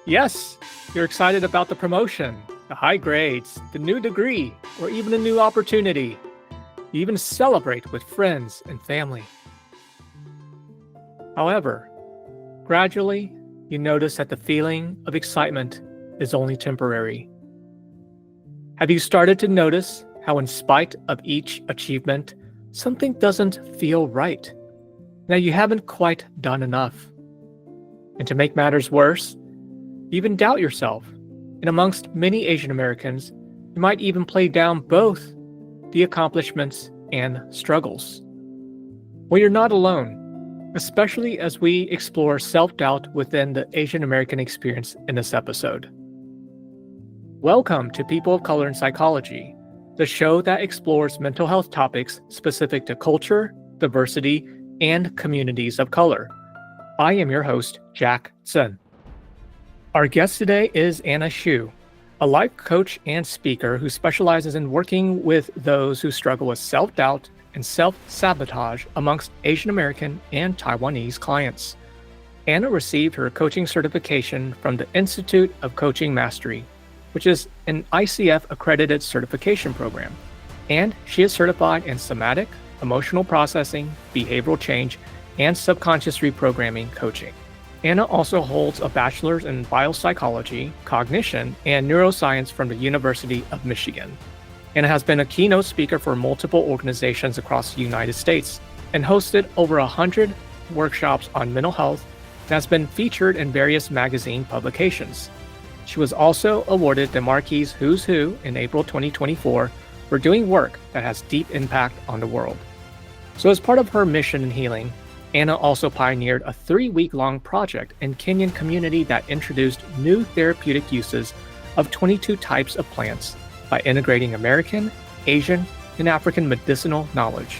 Yes, you're excited about the promotion, the high grades, the new degree, or even a new opportunity. You even celebrate with friends and family. However, gradually, you notice that the feeling of excitement is only temporary. Have you started to notice how, in spite of each achievement, something doesn't feel right? Now, you haven't quite done enough. And to make matters worse, you even doubt yourself. And amongst many Asian Americans, you might even play down both the accomplishments and struggles. Well, you're not alone, especially as we explore self-doubt within the Asian American experience in this episode. Welcome to People of Color in Psychology, the show that explores mental health topics specific to culture, diversity, and communities of color. I am your host, Jack Tsen. Our guest today is Anna Xu, a life coach and speaker who specializes in working with those who struggle with self-doubt and self-sabotage amongst Asian American and Taiwanese clients. Anna received her coaching certification from the Institute of Coaching Mastery, which is an ICF-accredited certification program, and she is certified in somatic, emotional processing, behavioral change, and subconscious reprogramming coaching. Anna also holds a bachelor's in biopsychology, cognition, and neuroscience from the University of Michigan. Anna has been a keynote speaker for multiple organizations across the United States and hosted over 100 workshops on mental health and has been featured in various magazine publications. She was also awarded the Marquis Who's Who in April 2024 for doing work that has deep impact on the world. So as part of her mission in healing, Anna also pioneered a 3-week-long project in Kenyan community that introduced new therapeutic uses of 22 types of plants by integrating American, Asian, and African medicinal knowledge.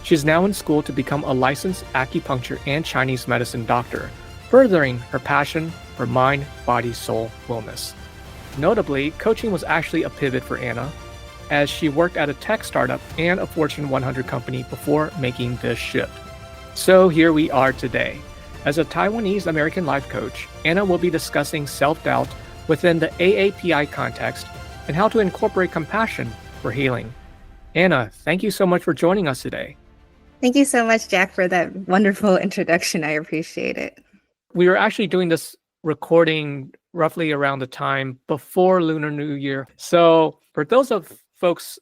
She is now in school to become a licensed acupuncture and Chinese medicine doctor, furthering her passion for mind, body, soul wellness. Notably, coaching was actually a pivot for Anna, as she worked at a tech startup and a Fortune 100 company before making this shift. So here we are today. As a Taiwanese American life coach, Anna will be discussing self-doubt within the AAPI context and how to incorporate compassion for healing. Anna, thank you so much for joining us today. Thank you so much, Jack, for that wonderful introduction. I appreciate it. We were actually doing this recording roughly around the time before Lunar New Year. So for those of folks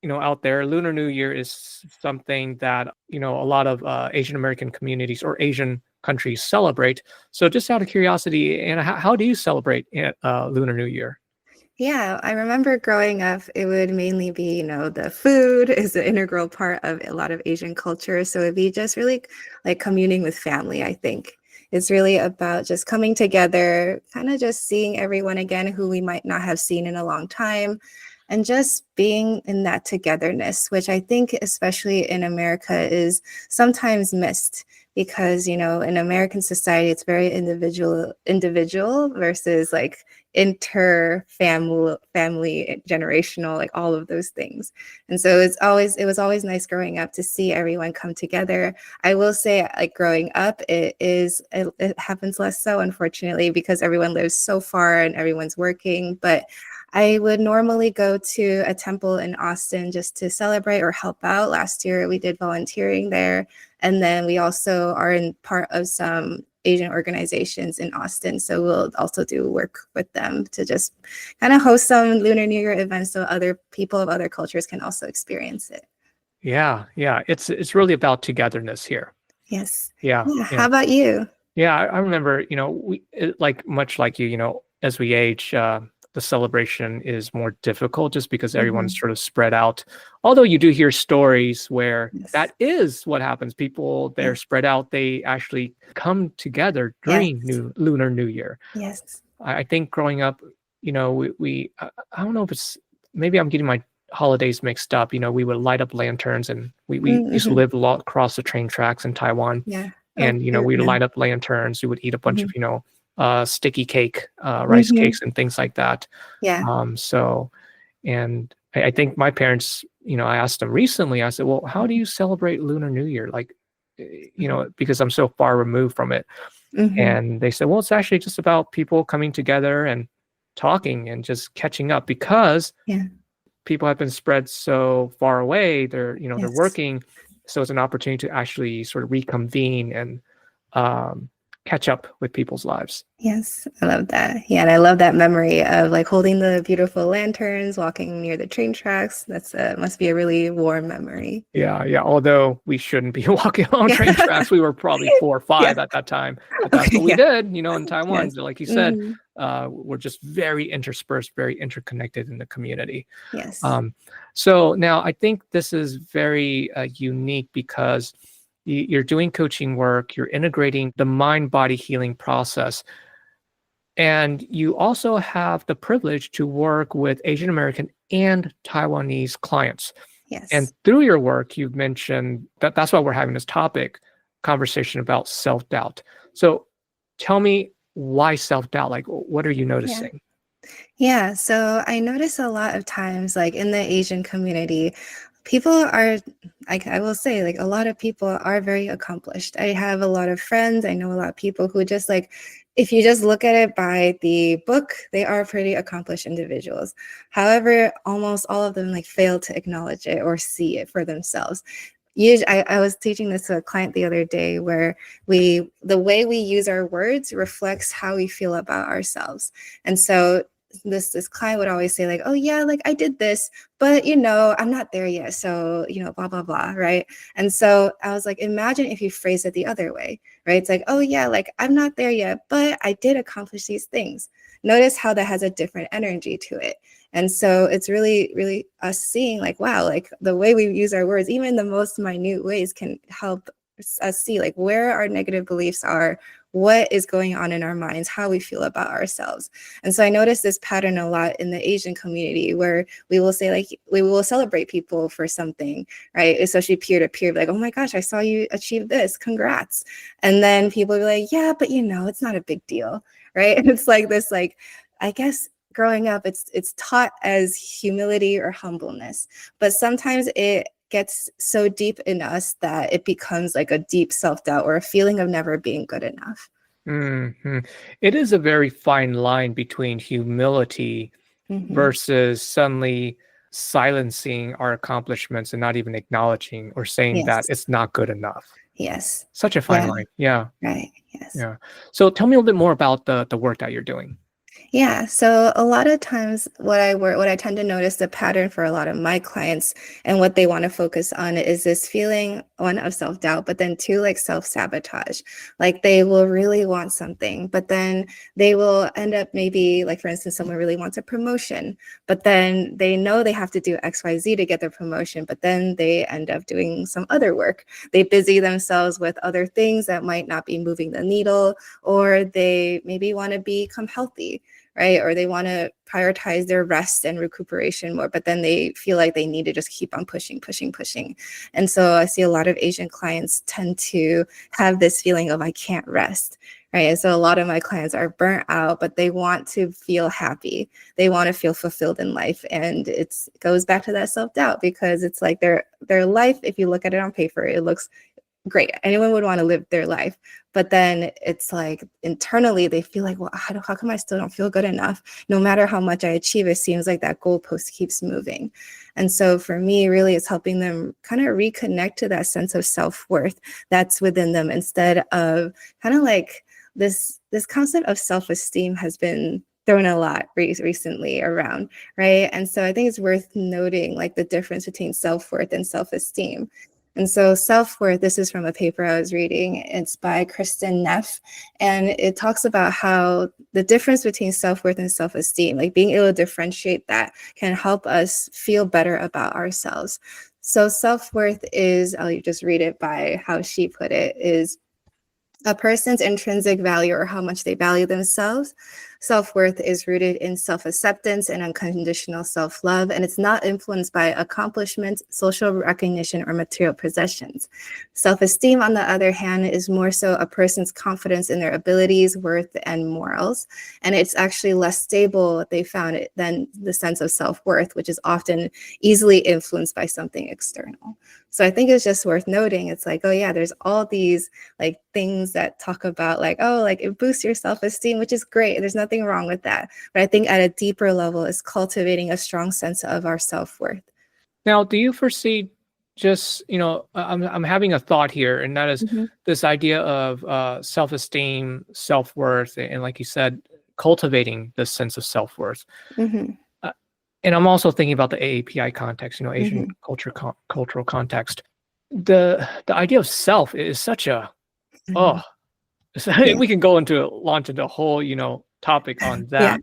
out there, Lunar New Year is something that, a lot of Asian American communities or Asian countries celebrate. So just out of curiosity, Anna, how do you celebrate Lunar New Year? Yeah, I remember growing up, it would mainly be, the food is an integral part of a lot of Asian culture. So it'd be just really like communing with family, I think. It's really about just coming together, kind of just seeing everyone again who we might not have seen in a long time, and just being in that togetherness, which I think, especially in America, is sometimes missed because, in American society, it's very individual versus like family, generational, like all of those things. And so it was always nice growing up to see everyone come together. I will say, like growing up, it happens less so, unfortunately, because everyone lives so far and everyone's working. But I would normally go to a temple in Austin just to celebrate or help out. Last year, we did volunteering there. And then we also are in part of some Asian organizations in Austin. So we'll also do work with them to just kind of host some Lunar New Year events so other people of other cultures can also experience it. Yeah. It's really about togetherness here. Yes. Yeah. How about you? Yeah, I remember, much like you, as we age, the celebration is more difficult just because everyone's sort of spread out. Although you do hear stories where that is what happens. People, they're spread out. They actually come together during Lunar New Year. Yes. I think growing up, we I don't know if it's, maybe I'm getting my holidays mixed up. We would light up lanterns, and we used to live a lot across the train tracks in Taiwan. Yeah. And, we'd light up lanterns. We would eat a bunch of, sticky cake, rice cakes and things like that. Yeah. And I think my parents, I asked them recently, I said, well, how do you celebrate Lunar New Year? Like, because I'm so far removed from it. And they said, well, it's actually just about people coming together and talking and just catching up, because Yeah. people have been spread so far away. They're Yes. working. So it's an opportunity to actually sort of reconvene and catch up with people's lives. Yes, I love that. Yeah, and I love that memory of like holding the beautiful lanterns, walking near the train tracks. That's must be a really warm memory. Yeah. Although we shouldn't be walking along Yeah. train tracks, we were probably 4 or Yeah. 5 at that time. But that's Okay. what we Yeah. did, in Taiwan. Yes. Like you said, Hmm. we're just very interspersed, very interconnected in the community. Yes. So now I think this is very unique, because you're doing coaching work, you're integrating the mind-body healing process, and you also have the privilege to work with Asian American and Taiwanese clients. And Yes. through your work, you've mentioned that that's why we're having this topic conversation about self-doubt. So tell me, why self-doubt? Like, what are you Yeah. noticing? Yeah, so I notice a lot of times, like in the Asian community, people are, like I will say, like a lot of people are very accomplished. I have a lot of friends. I know a lot of people who just like, if you just look at it by the book, they are pretty accomplished individuals. However, almost all of them like fail to acknowledge it or see it for themselves. Usually, I was teaching this to a client the other day, where the way we use our words reflects how we feel about ourselves. And so this client would always say like, oh yeah, like I did this, but I'm not there yet, so blah blah blah, right? And so I was like, imagine if you phrase it the other way, right? It's like, oh yeah, like I'm not there yet, but I did accomplish these things. Notice how that has a different energy to it. And so it's really, really us seeing like, wow, like the way we use our words, even the most minute ways, can help us see like where our negative beliefs are, what is going on in our minds, how we feel about ourselves. And so I noticed this pattern a lot in the Asian community, where we will say like, we will celebrate people for something, right? Especially peer to peer, like, oh my gosh, I saw you achieve this, congrats. And then people will be like, yeah, but it's not a big deal, right? And it's like this, like, I guess growing up, it's taught as humility or humbleness, but sometimes it gets so deep in us that it becomes like a deep self-doubt or a feeling of never being good enough. Mhm. It is a very fine line between humility Hmm. versus suddenly silencing our accomplishments and not even acknowledging or saying that Yes. it's not good enough. Yes. Such a fine Yeah. line. Yeah. Right. Yes. Yeah. So tell me a little bit more about the work that you're doing. Yeah, so a lot of times what I tend to notice the pattern for a lot of my clients and what they want to focus on is this feeling, one, of self-doubt, but then two, like self-sabotage. Like they will really want something, but then they will end up, maybe like for instance, someone really wants a promotion, but then they know they have to do XYZ to get the promotion, but then they end up doing some other work. They busy themselves with other things that might not be moving the needle, or they maybe want to become healthy, right? Or they want to prioritize their rest and recuperation more, but then they feel like they need to just keep on pushing, pushing, pushing. And so I see a lot of Asian clients tend to have this feeling of, I can't rest, right? And so a lot of my clients are burnt out, but they want to feel happy. They want to feel fulfilled in life. And it goes back to that self-doubt, because it's like their life, if you look at it on paper, it looks great. Anyone would want to live their life. But then it's like internally they feel like, well, how come I still don't feel good enough? No matter how much I achieve, it seems like that goalpost keeps moving. And so for me, really, it's helping them kind of reconnect to that sense of self-worth that's within them, instead of kind of like this concept of self-esteem has been thrown a lot recently around, right? And so I think it's worth noting like the difference between self-worth and self-esteem. And so self-worth, this is from a paper I was reading. It's by Kristen Neff. And it talks about how the difference between self-worth and self-esteem, like being able to differentiate that, can help us feel better about ourselves. So self-worth is, I'll just read it by how she put it, is a person's intrinsic value, or how much they value themselves. Self-worth is rooted in self-acceptance and unconditional self-love, and it's not influenced by accomplishments, social recognition, or material possessions. Self-esteem, on the other hand, is more so a person's confidence in their abilities, worth, and morals. And it's actually less stable, they found it, than the sense of self-worth, which is often easily influenced by something external. So I think it's just worth noting. It's like, oh yeah, there's all these like things that talk about like, oh, like it boosts your self-esteem, which is great. There's nothing wrong with that. But I think at a deeper level is cultivating a strong sense of our self-worth. Now, do you foresee just, I'm having a thought here, and that is Hmm. this idea of self-esteem, self-worth, and like you said, cultivating this sense of self-worth. Hmm. Uh, and I'm also thinking about the AAPI context, Asian Hmm. cultural context. The idea of self is such a, Hmm. oh, Yeah. we can go into launch into a whole, topic on Yeah. that.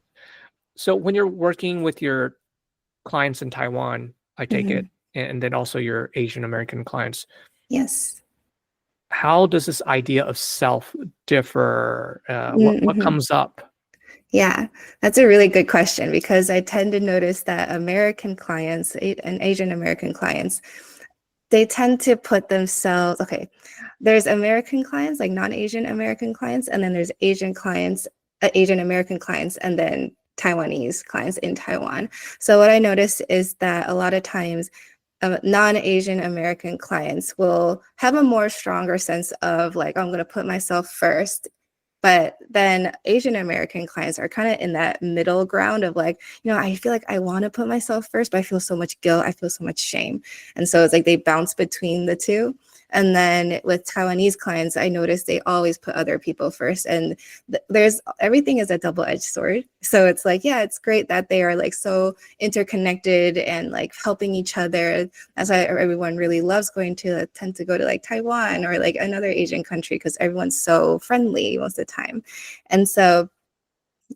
So when you're working with your clients in Taiwan, I take Hmm. it, and then also your Asian American clients, Yes. how does this idea of self differ? What Hmm. comes up? Yeah, that's a really good question because I tend to notice that American clients and Asian American clients, they tend to put themselves, okay, there's American clients, like non-Asian American clients, and then there's Asian clients, Asian American clients, and then Taiwanese clients in Taiwan. So what I notice is that a lot of times non-Asian American clients will have a more stronger sense of like, oh, I'm going to put myself first. But then Asian American clients are kind of in that middle ground of like, I feel like I want to put myself first, but I feel so much guilt. I feel so much shame. And so it's like they bounce between the two. And then with Taiwanese clients, I noticed they always put other people first. And there's everything is a double-edged sword. So it's like, yeah, it's great that they are like so interconnected and like helping each other. That's why everyone really loves tend to go to like Taiwan or like another Asian country because everyone's so friendly most of the time. And so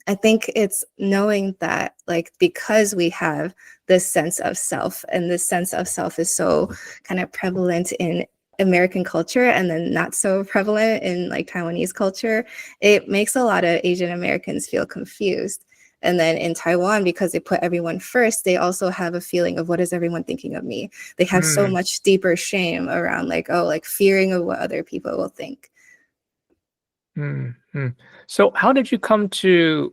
I think it's knowing that like because we have this sense of self and this sense of self is so kind of prevalent in American culture and then not so prevalent in like Taiwanese culture, it makes a lot of Asian Americans feel confused. And then in Taiwan, because they put everyone first, they also have a feeling of what is everyone thinking of me? They have so Mm, much deeper shame around like, oh, like fearing of what other people will think. mm, mm. So how did you come to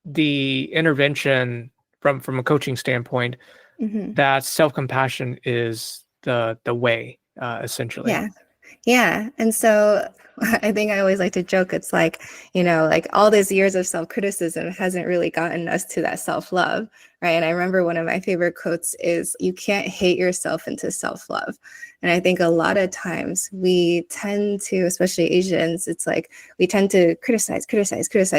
the intervention from a coaching standpoint Hmm. that self-compassion is the way, essentially? Yeah. Yeah. And so I think I always like to joke, it's like, like all these years of self-criticism hasn't really gotten us to that self-love, right? And I remember one of my favorite quotes is, you can't hate yourself into self-love. And I think a lot of times we tend to, especially Asians, it's like we tend to criticize,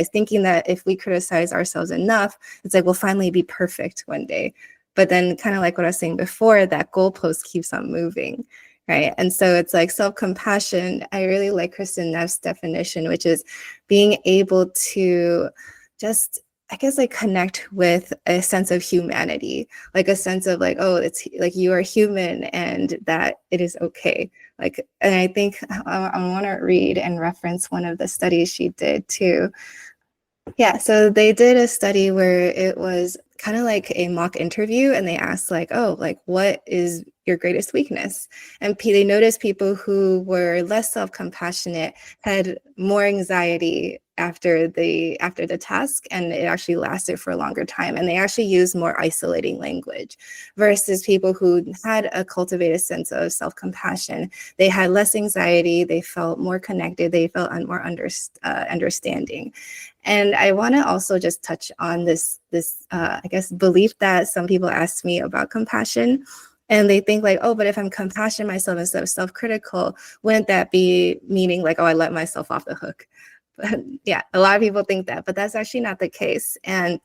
thinking that if we criticize ourselves enough, it's like we'll finally be perfect one day. But then kind of like what I was saying before, that goalpost keeps on moving. Right. And so it's like self-compassion. I really like Kristen Neff's definition, which is being able to just, I guess, like connect with a sense of humanity, like a sense of like, oh, it's like you are human and that it is okay. Like, and I think I want to read and reference one of the studies she did too. Yeah, so they did a study where it was kind of like a mock interview, and they asked like, "Oh, like what is your greatest weakness?" And they noticed people who were less self-compassionate had more anxiety after the task, and it actually lasted for a longer time. And they actually used more isolating language, versus people who had a cultivated sense of self-compassion. They had less anxiety, they felt more connected, they felt more understanding. And I want to also just touch on this I guess belief that some people ask me about compassion, and they think like, oh, but if I'm compassionate myself instead of self-critical, wouldn't that be meaning like, oh, I let myself off the hook? But yeah, a lot of people think that, but that's actually not the case. And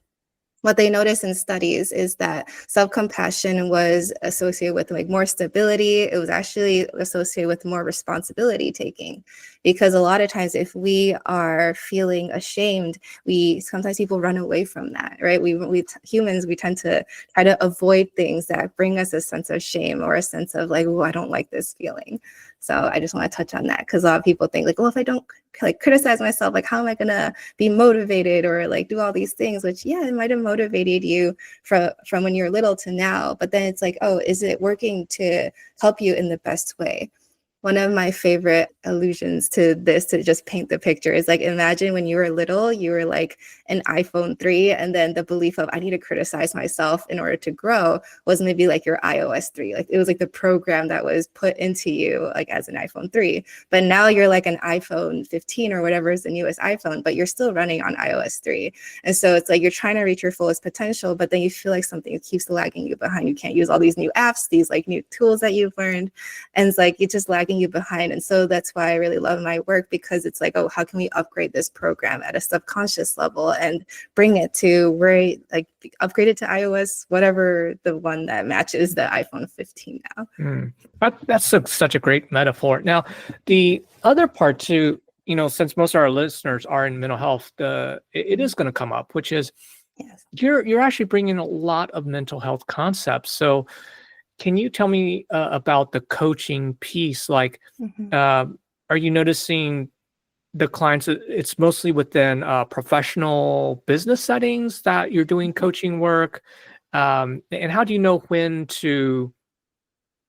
what they noticed in studies is that self-compassion was associated with like more stability. It was actually associated with more responsibility taking, because a lot of times if we are feeling ashamed, sometimes people run away from that, right? We humans, we tend to try to avoid things that bring us a sense of shame or a sense of like, oh, I don't like this feeling. So I just want to touch on that because a lot of people think like, well, if I don't like criticize myself, like how am I gonna be motivated or like do all these things? Which yeah, it might have motivated you from when you're little to now, but then it's like, oh, is it working to help you in the best way? One of my favorite allusions to this, to just paint the picture, is like, imagine when you were little, you were like an iPhone 3, and then the belief of I need to criticize myself in order to grow was maybe like your iOS 3. Like it was like the program that was put into you like as an iPhone 3. But now you're like an iPhone 15 or whatever is the newest iPhone, but you're still running on iOS 3. And so it's like you're trying to reach your fullest potential, but then you feel like something keeps lagging you behind. You can't use all these new apps, these like new tools that you've learned. And it's like it's just lagging you behind. And so that's why I really love my work, because it's like, oh, how can we upgrade this program at a subconscious level and bring it to where, like, upgrade it to iOS, whatever the one that matches the iPhone 15 now. That's such a great metaphor. Now, the other part too, since most of our listeners are in mental health, it is going to come up, which is Yes. you're actually bringing a lot of mental health concepts. So can you tell me about the coaching piece? Like, are you noticing the clients, it's mostly within professional business settings that you're doing coaching work? And how do you know when to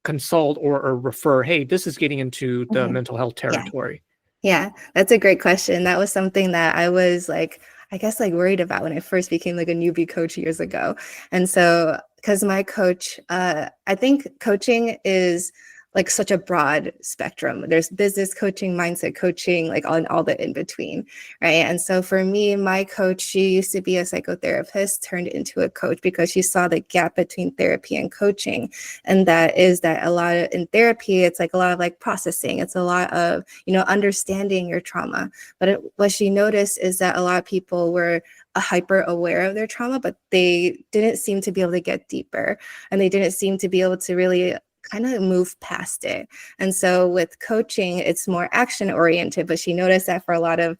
consult or refer, hey, this is getting into the mental health territory? Yeah, that's a great question. That was something that I was like, I guess like worried about when I first became like a newbie coach years ago. And so, because my coach, I think coaching is like such a broad spectrum. There's business coaching, mindset coaching, like all the in between, right? And so for me, my coach, she used to be a psychotherapist, turned into a coach because she saw the gap between therapy and coaching. And that is that a lot of, in therapy, it's like a lot of like processing. It's a lot of, understanding your trauma. But what she noticed is that a lot of people were hyper aware of their trauma, but they didn't seem to be able to get deeper, and they didn't seem to be able to really kind of move past it. And so with coaching, it's more action oriented, but she noticed that for a lot of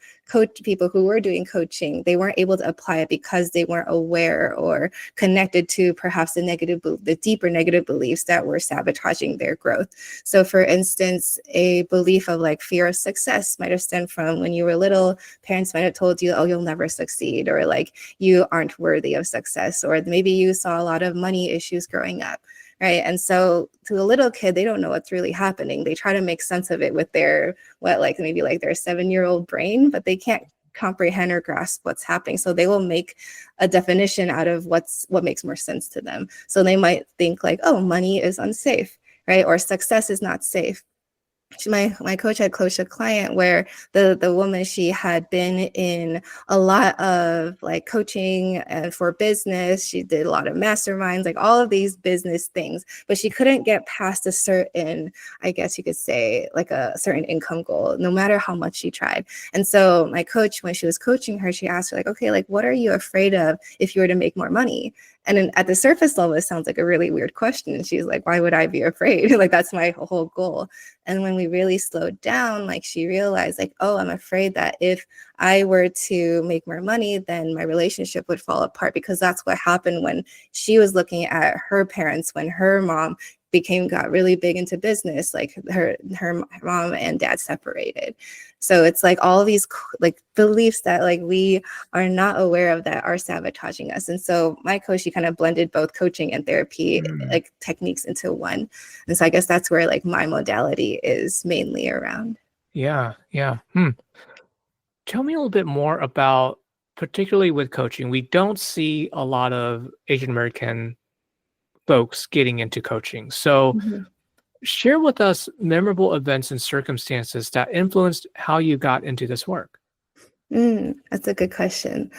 people who were doing coaching, they weren't able to apply it because they weren't aware or connected to perhaps the deeper negative beliefs that were sabotaging their growth. So for instance, a belief of like fear of success might have stemmed from when you were little, parents might have told you, oh, you'll never succeed, or like you aren't worthy of success, or maybe you saw a lot of money issues growing up. Right. And so to a little kid, they don't know what's really happening. They try to make sense of it with their, maybe like their 7-year-old brain, but they can't comprehend or grasp what's happening. So they will make a definition out of what makes more sense to them. So they might think like, oh, money is unsafe, right? Or success is not safe. My coach had coached a client where the woman, she had been in a lot of like coaching for business. She did a lot of masterminds, like all of these business things, but she couldn't get past a certain, I guess you could say, like a certain income goal, no matter how much she tried. And so my coach, when she was coaching her, she asked her like, okay, like what are you afraid of if you were to make more money? And then at the surface level, it sounds like a really weird question. And she's like, why would I be afraid? Like, that's my whole goal. And when we really slowed down, like she realized like, oh, I'm afraid that if I were to make more money, then my relationship would fall apart, because that's what happened when she was looking at her parents, when her mom got really big into business, like her mom and dad separated. So it's like all of these like beliefs that like we are not aware of that are sabotaging us. And so my coach, she kind of blended both coaching and therapy like techniques into one. And so I guess that's where like my modality is mainly around. Yeah. Tell me a little bit more about, particularly with coaching, we don't see a lot of Asian American folks getting into coaching. So share with us memorable events and circumstances that influenced how you got into this work. That's a good question.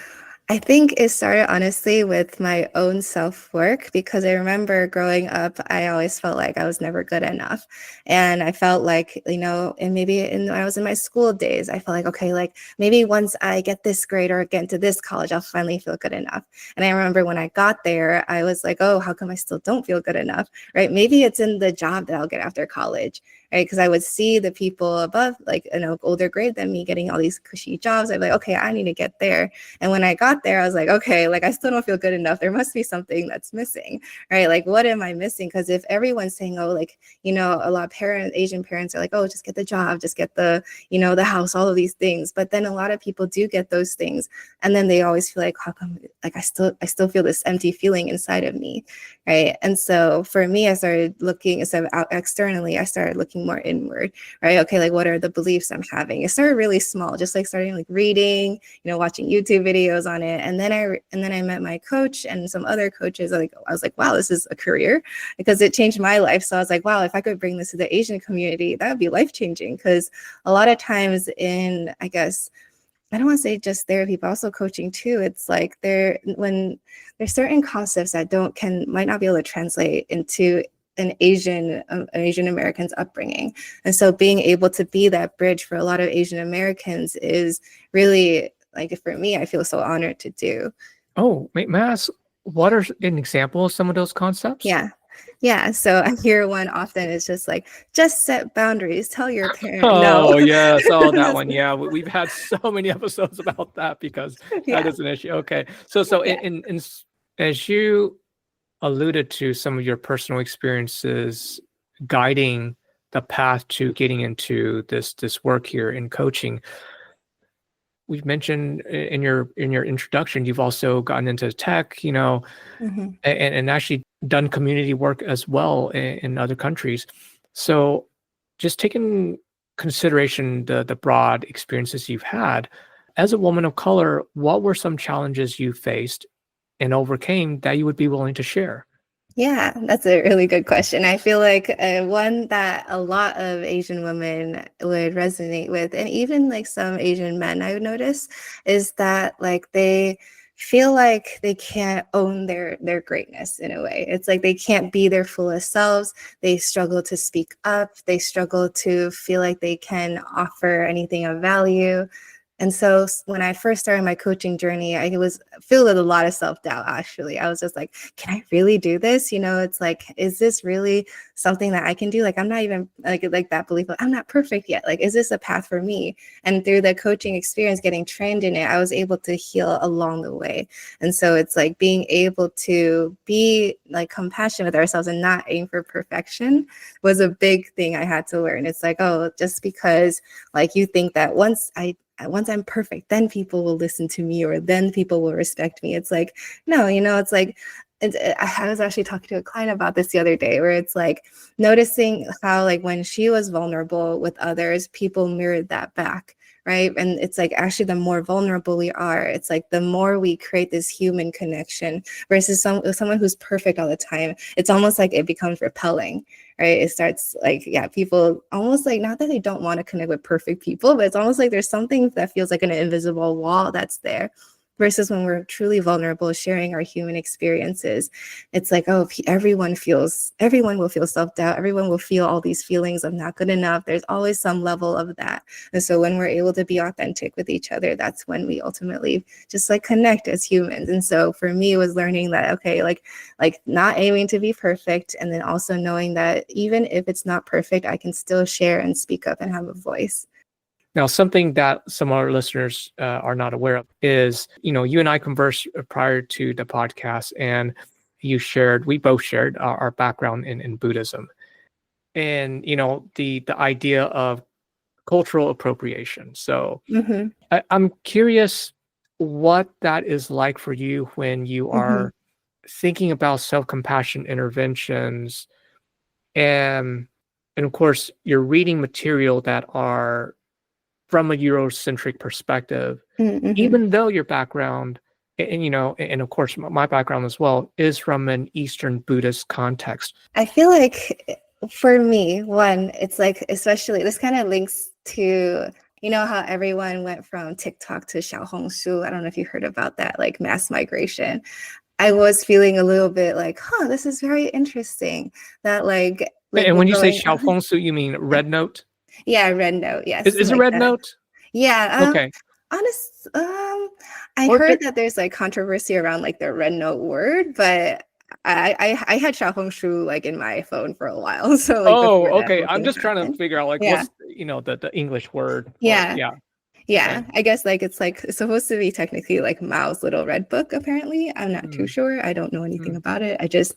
I think it started honestly with my own self-work, because I remember growing up, I always felt like I was never good enough. And I felt like, and maybe when I was in my school days, I felt like, okay, like maybe once I get this grade or get into this college, I'll finally feel good enough. And I remember when I got there, I was like, oh, how come I still don't feel good enough, right? Maybe it's in the job that I'll get after college, right? Because I would see the people above, like, older grade than me getting all these cushy jobs. I'd be like, okay, I need to get there. And when I got there, I was like, okay, like I still don't feel good enough. There must be something that's missing, right? Like, what am I missing? Because if everyone's saying, oh, like, a lot of Asian parents are like, oh, just get the job, just get the, the house, all of these things. But then a lot of people do get those things, and then they always feel like, how come, like I still feel this empty feeling inside of me, right? And so for me, I started looking, instead of out externally, I started looking looking more inward, right? Okay, like what are the beliefs I'm having? It started really small, just like starting like reading, watching YouTube videos on it. And then I met my coach and some other coaches. I was like, wow, this is a career, because it changed my life. So I was like, wow, if I could bring this to the Asian community, that would be life-changing. Because a lot of times in, I guess, I don't want to say just therapy, but also coaching too. It's like when there's certain concepts that might not be able to translate into an Asian American's upbringing. And so being able to be that bridge for a lot of Asian Americans is really, like, for me, I feel so honored to do. Oh, may I ask, what are an example of some of those concepts? Yeah. So I hear one often is just like, just set boundaries, tell your parent no. Oh, yes. Oh, that one. Yeah. We've had so many episodes about that because that Yeah. is an issue. Okay. So Yeah. as you alluded to some of your personal experiences guiding the path to getting into this work here in coaching, we've mentioned in your introduction, you've also gotten into tech, Mhm. and actually done community work as well in other countries. So just taking consideration the broad experiences you've had as a woman of color, what were some challenges you faced and overcame that you would be willing to share? Yeah, that's a really good question. I feel like one that a lot of Asian women would resonate with, and even like some Asian men I would notice, is that like they feel like they can't own their greatness in a way. It's like they can't be their fullest selves. They struggle to speak up. They struggle to feel like they can offer anything of value. And so when I first started my coaching journey, I was filled with a lot of self-doubt, actually. I was just like, can I really do this? It's like, is this really something that I can do? Like, I'm not even like that belief of I'm not perfect yet. Like, is this a path for me? And through the coaching experience, getting trained in it, I was able to heal along the way. And so it's like being able to be like compassionate with ourselves and not aim for perfection was a big thing I had to learn. It's like, oh, just because like you think that once I'm perfect, then people will listen to me or then people will respect me. It's like, no, it's like, I was actually talking to a client about this the other day, where it's like noticing how like when she was vulnerable with others, people mirrored that back. Right. And it's like actually the more vulnerable we are, it's like the more we create this human connection versus someone who's perfect all the time. It's almost like it becomes repelling. Right. It starts like, yeah, people almost like, not that they don't want to connect with perfect people, but it's almost like there's something that feels like an invisible wall that's there. Versus when we're truly vulnerable, sharing our human experiences, it's like, oh, everyone will feel self-doubt. Everyone will feel all these feelings of not good enough. There's always some level of that. And so when we're able to be authentic with each other, that's when we ultimately just like connect as humans. And so for me, it was learning that, okay, like not aiming to be perfect. And then also knowing that even if it's not perfect, I can still share and speak up and have a voice. Now, something that some of our listeners are not aware of is, you and I conversed prior to the podcast, and we both shared our background in Buddhism, and the idea of cultural appropriation. So Mm-hmm. I'm curious what that is like for you when you Mm-hmm. are thinking about self-compassion interventions, and of course you're reading material that are from a Eurocentric perspective, Mm-hmm. even though your background, and of course my background as well, is from an Eastern Buddhist context. I feel like for me, one, it's like, especially this kind of links to, how everyone went from TikTok to Xiaohongshu. I don't know if you heard about that, like mass migration. I was feeling a little bit like, this is very interesting that like And we're when you say going on. Xiaohongshu, you mean Red Note? Yeah, Red Note. Yes, Is it like Red that. Note? Yeah. Okay. Honest, I Or heard that there's like controversy around like the red note word, but I had Xiaohongshu like in my phone for a while. So like oh, before that okay. whole I'm thing just trying to happened. figure out like Yeah. what's the English word for Yeah. yeah. Okay. Yeah. I guess like it's supposed to be technically like Mao's little red book, apparently. I'm not too Mm, sure. I don't know anything mm. about it. I just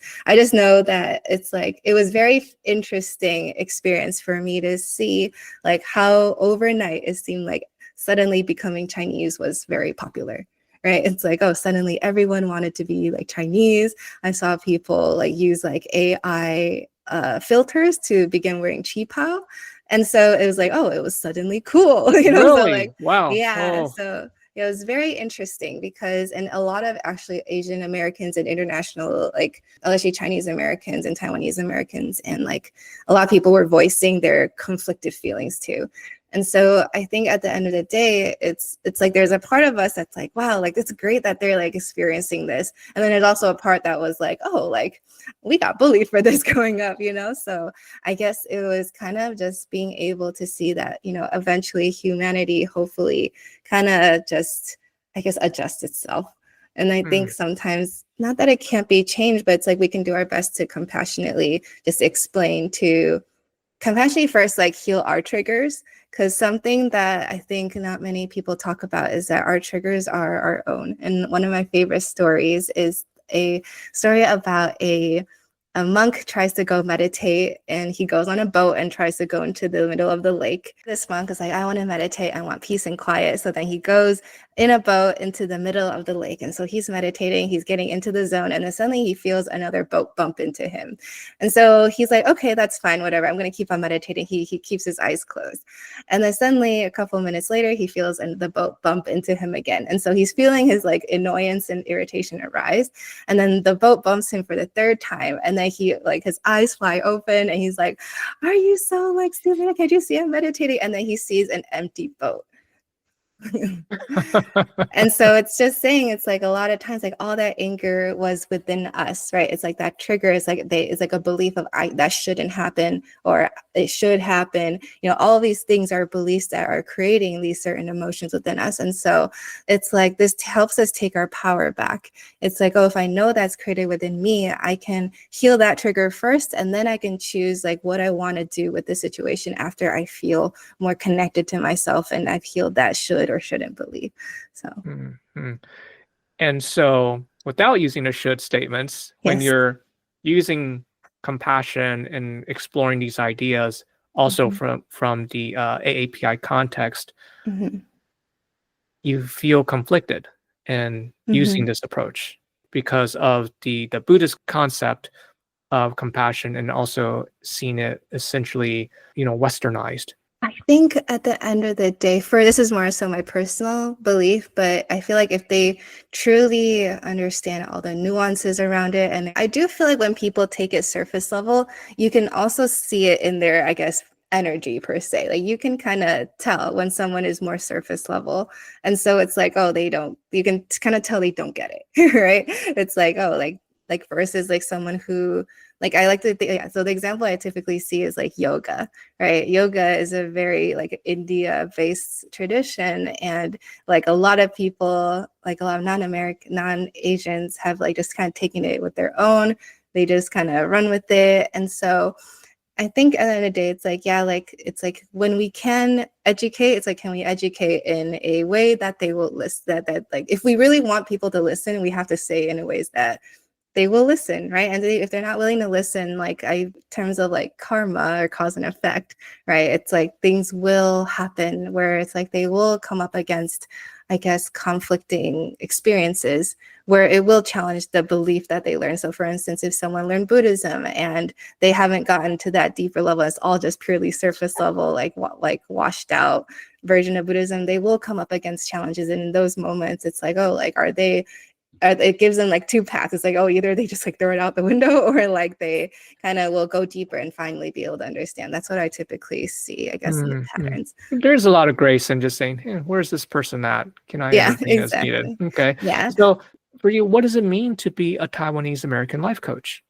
know that it's like it was very interesting experience for me to see like how overnight it seemed like suddenly becoming Chinese was very popular. Right. It's like, oh, suddenly everyone wanted to be like Chinese. I saw people like use like AI filters to begin wearing qipao. And so it was like, oh, it was suddenly cool, you know? So Really? like, Wow. yeah. Oh. So it was very interesting because, and a lot of actually Asian Americans and international, like especially Chinese Americans and Taiwanese Americans, and like a lot of people were voicing their conflicted feelings too. And so I think at the end of the day, it's like there's a part of us that's like, wow, like it's great that they're like experiencing this. And then there's also a part that was like, oh, like we got bullied for this growing up, you know? So I guess it was kind of just being able to see that, you know, eventually humanity hopefully kind of just, I guess, adjust itself. And I think sometimes, not that it can't be changed, but it's like we can do our best to compassionately just explain to compassionately first, like heal our triggers. Because something that I think not many people talk about is that our triggers are our own. And one of my favorite stories is a story about a monk tries to go meditate, and he goes on a boat and tries to go into the middle of the lake. This monk is like, I want to meditate, I want peace and quiet. So then he goes in a boat into the middle of the lake. And so he's meditating, he's getting into the zone, and then suddenly he feels another boat bump into him. And so he's like, okay, that's fine, whatever, I'm going to keep on meditating. He keeps his eyes closed. And then suddenly a couple of minutes later, he feels the boat bump into him again. And so he's feeling his like annoyance and irritation arise. And then the boat bumps him for the third time. And then he like his eyes fly open and he's like, are you so like stupid? Can't you see I'm meditating? And then he sees an empty boat. And so it's just saying, it's like a lot of times, like all that anger was within us, right? It's like that trigger is like it's like a belief of that shouldn't happen, or it should happen. You know, all of these things are beliefs that are creating these certain emotions within us. And so it's like this helps us take our power back. It's like, oh, if I know that's created within me, I can heal that trigger first, and then I can choose like what I want to do with the situation after I feel more connected to myself and I've healed that should or shouldn't believe. So And so without using the should statements, when yes. you're using compassion and exploring these ideas, also from the AAPI context, you feel conflicted in using this approach because of the Buddhist concept of compassion, and also seeing it essentially, westernized. I think at the end of the day, this is more so my personal belief, but I feel like if they truly understand all the nuances around it, and I do feel like when people take it surface level, you can also see it in their, I guess, energy per se. Like you can kind of tell when someone is more surface level. And so it's like, oh, you can kind of tell they don't get it, right? It's like, oh, like versus like someone who, like I like to think, so the example I typically see is like yoga, right? Yoga is a very like India-based tradition, and like a lot of people, like a lot of non-Asians have like just kind of taken it with their own. They just kind of run with it. And so I think at the end of the day, it's like, yeah, like it's like when we can educate, it's like, can we educate in a way that they will listen, that like if we really want people to listen, we have to say in a ways that they will listen, right? And if they're not willing to listen, like in terms of like karma or cause and effect, right? It's like things will happen where it's like they will come up against, I guess, conflicting experiences where it will challenge the belief that they learn. So for instance, if someone learned Buddhism and they haven't gotten to that deeper level, it's all just purely surface level, like washed out version of Buddhism, they will come up against challenges. And in those moments, it's like, oh, like, it gives them like two paths. It's like, oh, either they just like throw it out the window, or like they kind of will go deeper and finally be able to understand. That's what I typically see, I guess, in the patterns. There's a lot of grace in just saying, hey, where's this person at? Can I Yeah, intervene as needed? exactly. Okay. Yeah. So for you, what does it mean to be a Taiwanese American life coach?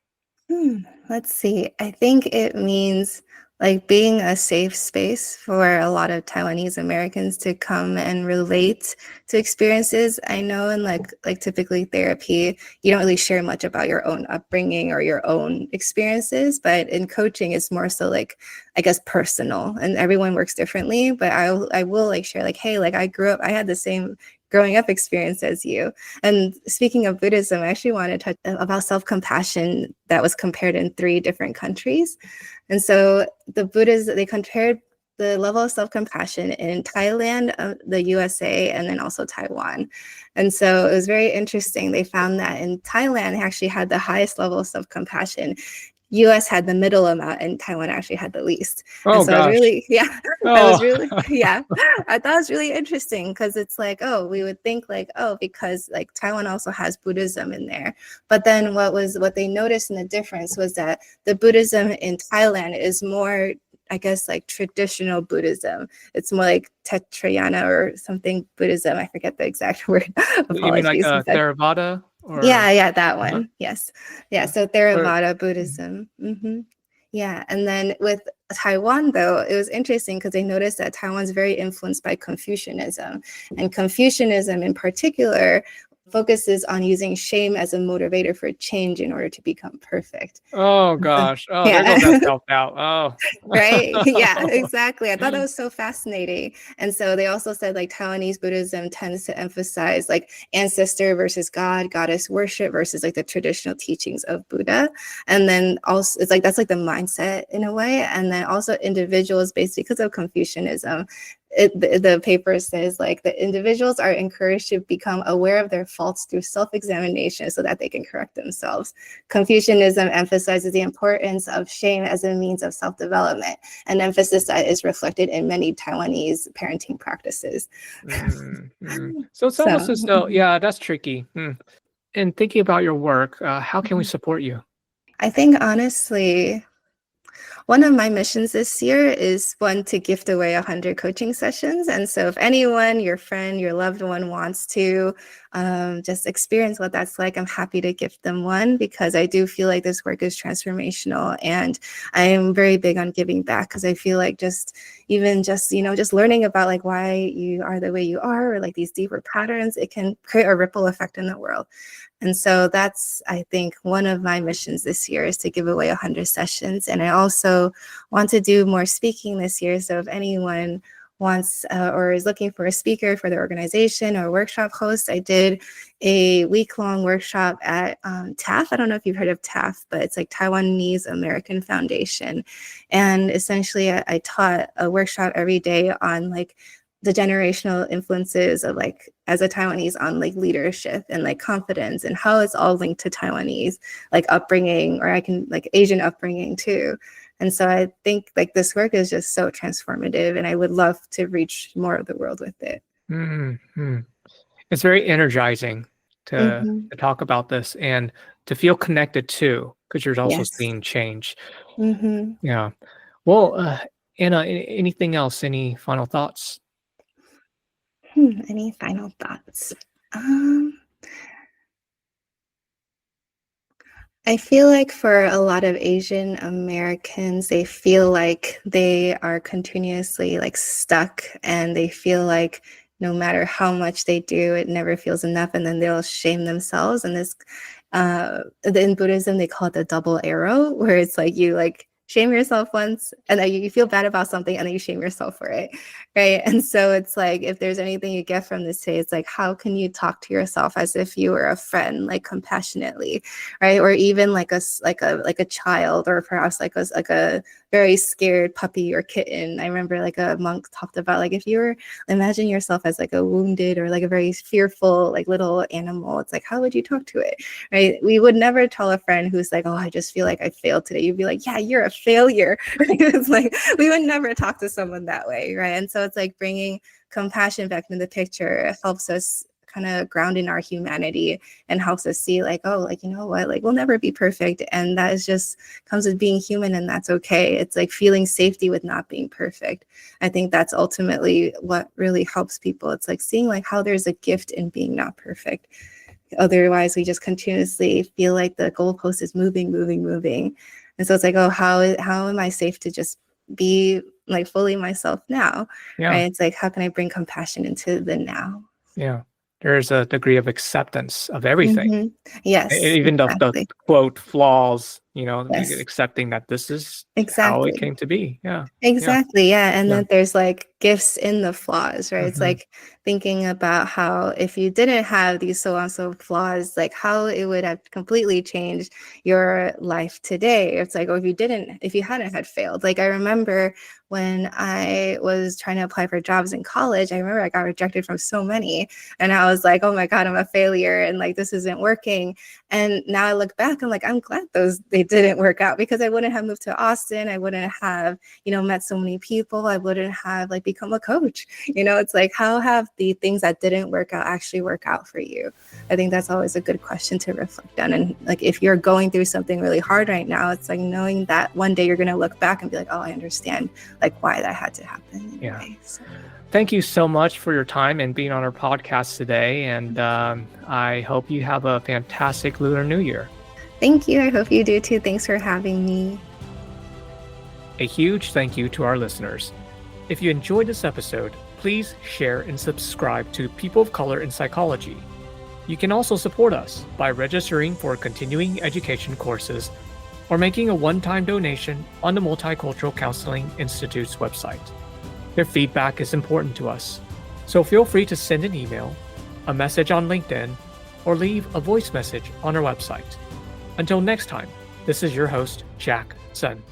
Let's see. I think it means like being a safe space for a lot of Taiwanese Americans to come and relate to experiences. I know in like typically therapy, you don't really share much about your own upbringing or your own experiences, but in coaching, it's more so like, I guess, personal, and everyone works differently. But I will like share like, hey, like I had the same growing up experience as you. And speaking of Buddhism, I actually want to touch about self-compassion that was compared in 3 different countries. And so the Buddhists, they compared the level of self-compassion in Thailand, the USA, and then also Taiwan. And so it was very interesting. They found that in Thailand, they actually had the highest level of self-compassion. US had the middle amount and Taiwan actually had the least. And Oh so I was gosh. really, yeah, I was Oh. really, yeah, I thought it was really interesting because it's like, oh, we would think like, oh, because like Taiwan also has Buddhism in there. But then what they noticed in the difference was that the Buddhism in Thailand is more, I guess, like traditional Buddhism. It's more like Tetrayana or something Buddhism. I forget the exact word. You mean like Apologies. Theravada or Yeah, that uh-huh. one. Yes. Yeah, so Or Theravada Buddhism. Yeah, and then with Taiwan, though, it was interesting because they noticed that Taiwan's very influenced by Confucianism. And Confucianism in particular focuses on using shame as a motivator for change in order to become perfect. oh And so, gosh. Oh, there goes that yeah. self-doubt. Oh. Right. Yeah, exactly. I thought that was so fascinating. And so they also said like Taiwanese Buddhism tends to emphasize like ancestor versus God, goddess worship versus like the traditional teachings of Buddha. And then also it's like that's like the mindset in a way. And then also individuals, basically because of Confucianism, the paper says like the individuals are encouraged to become aware of their faults through self-examination so that they can correct themselves. Confucianism emphasizes the importance of shame as a means of self-development, an emphasis that is reflected in many Taiwanese parenting practices. So it's almost So as though, yeah, that's tricky. And thinking about your work, how can we support you? I think honestly, one of my missions this year is one to gift away 100 coaching sessions. And so if anyone, your friend, your loved one wants to just experience what that's like, I'm happy to gift them one because I do feel like this work is transformational. And I am very big on giving back because I feel like just learning about like why you are the way you are or like these deeper patterns, it can create a ripple effect in the world. And so that's, I think, one of my missions this year is to give away 100 sessions. And I also want to do more speaking this year. So if anyone wants or is looking for a speaker for their organization or workshop host, I did a week-long workshop at TAF. I don't know if you've heard of TAF, but it's like Taiwanese American Foundation. And essentially I taught a workshop every day on like the generational influences of like as a Taiwanese on like leadership and like confidence and how it's all linked to Taiwanese like upbringing or I can like Asian upbringing too. And so I think like this work is just so transformative and I would love to reach more of the world with it. Mm-hmm. It's very energizing to Mm-hmm. talk about this and to feel connected too, because you're also Yes. seeing change. Mm-hmm. Yeah. Well, Anna, anything else? Any final thoughts? Any final thoughts? Um, I feel like for a lot of Asian Americans, they feel like they are continuously like stuck and they feel like no matter how much they do, it never feels enough. And then they'll shame themselves. And this, in Buddhism, they call it the double arrow, where it's like you like shame yourself once and then you feel bad about something and then you shame yourself for it. Right. And so it's like, if there's anything you get from this today, it's like, how can you talk to yourself as if you were a friend, like compassionately, right? Or even like a child, or perhaps like a very scared puppy or kitten. I remember like a monk talked about like if you were imagine yourself as like a wounded or like a very fearful like little animal, it's like how would you talk to it, right? We would never tell a friend who's like, oh, I just feel like I failed today. You'd be like, yeah, you're a failure. It's like we would never talk to someone that way, right? And so it's like bringing compassion back into the picture. It helps us kind of ground in our humanity and helps us see like, oh, like, you know what, like we'll never be perfect. And that is just comes with being human and that's okay. It's like feeling safety with not being perfect. I think that's ultimately what really helps people. It's like seeing like how there's a gift in being not perfect. Otherwise, we just continuously feel like the goalpost is moving. And so it's like, oh, how am I safe to just be like fully myself now? Yeah. Right. It's like, how can I bring compassion into the now? Yeah. There's a degree of acceptance of everything. Yes, Even the exactly. quote flaws, Yes, accepting that this is how it exactly. came to be. Yeah. Yeah. Exactly. Yeah. And Yeah. then there's like gifts in the flaws, right? It's like thinking about how if you didn't have these so and so flaws, like how it would have completely changed your life today. It's like, oh, if you hadn't had failed. Like I remember when I was trying to apply for jobs in college, I remember I got rejected from so many, and I was like, oh my God, I'm a failure, and like this isn't working. And now I look back, I'm like, I'm glad they didn't work out, because I wouldn't have moved to Austin. I wouldn't have, met so many people. I wouldn't have like become a coach. It's like, how have the things that didn't work out actually work out for you? I think that's always a good question to reflect on. And like, if you're going through something really hard right now, it's like knowing that one day you're going to look back and be like, oh, I understand like why that had to happen. Yeah. So. Thank you so much for your time and being on our podcast today. And I hope you have a fantastic Lunar New Year. Thank you. I hope you do too. Thanks for having me. A huge thank you to our listeners. If you enjoyed this episode, please share and subscribe to People of Color in Psychology. You can also support us by registering for continuing education courses or making a one-time donation on the Multicultural Counseling Institute's website. Your feedback is important to us, so feel free to send an email, a message on LinkedIn, or leave a voice message on our website. Until next time, this is your host, Jack Sun.